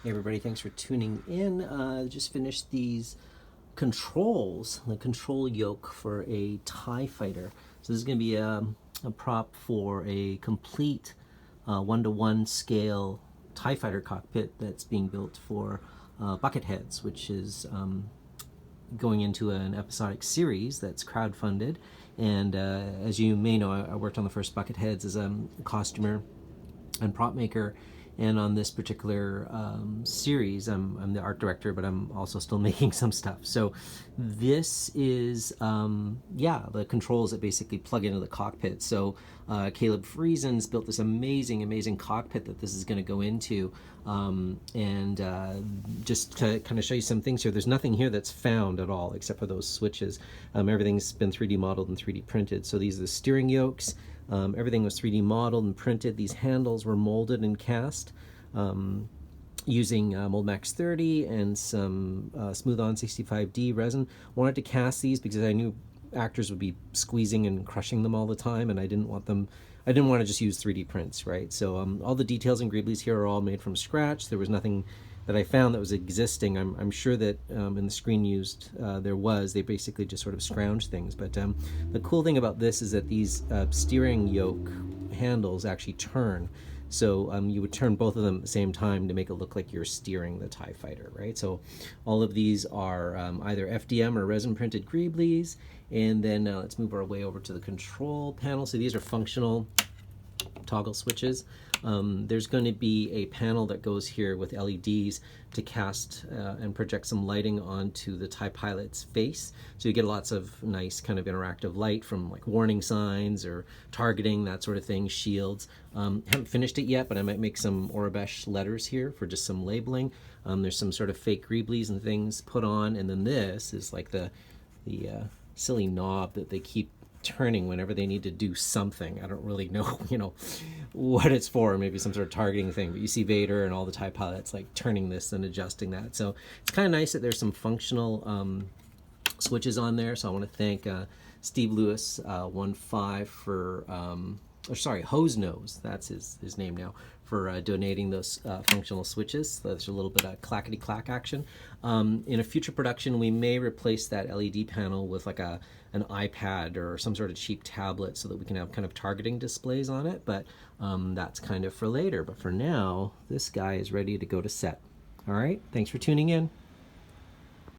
Hey everybody, thanks for tuning in. Just finished these controls, the control yoke for a TIE fighter. So this is going to be a prop for a complete one-to-one scale TIE fighter cockpit that's being built for Bucketheads, which is going into an episodic series that's crowdfunded. And as you may know, I worked on the first Bucketheads as a costumer and prop maker. And on this particular series, I'm the art director, but I'm also still making some stuff. So this is, the controls that basically plug into the cockpit. So Caleb Friesen's built this amazing cockpit that this is going to go into. Just to kind of show you some things here, there's nothing here that's found at all except for those switches. Everything's been 3D modeled and 3D printed. So these are the steering yokes. Everything was 3D modeled and printed. These handles were molded and cast using Mold Max 30 and some Smooth On 65D resin. Wanted to cast these because I knew actors would be squeezing and crushing them all the time, and I didn't want to just use 3D prints, right? So all the details and greeblies here are all made from scratch. There was nothing that I found that was existing. I'm sure that in the screen used they basically just sort of scrounged things. But the cool thing about this is that these steering yoke handles actually turn. So you would turn both of them at the same time to make it look like you're steering the TIE fighter, right? So all of these are either FDM or resin printed greeblies. And then let's move our way over to the control panel. So these are functional toggle switches. There's going to be a panel that goes here with LEDs to cast and project some lighting onto the TIE pilot's face. So you get lots of nice kind of interactive light from like warning signs or targeting, that sort of thing, shields. Haven't finished it yet, but I might make some Orabesh letters here for just some labeling. There's some sort of fake greeblies and things put on, and then this is like the silly knob that they keep turning whenever they need to do something. I don't really know, what it's for. Maybe some sort of targeting thing. But you see Vader and all the TIE pilots like turning this and adjusting that. So it's kind of nice that there's some functional switches on there. So I want to thank Steve Lewis 15 for Hose Nose. That's his name now, for donating those functional switches. So there's a little bit of clackety clack action. In a future production, we may replace that LED panel with like an iPad or some sort of cheap tablet so that we can have kind of targeting displays on it. But that's kind of for later. But for now, this guy is ready to go to set. All right, thanks for tuning in.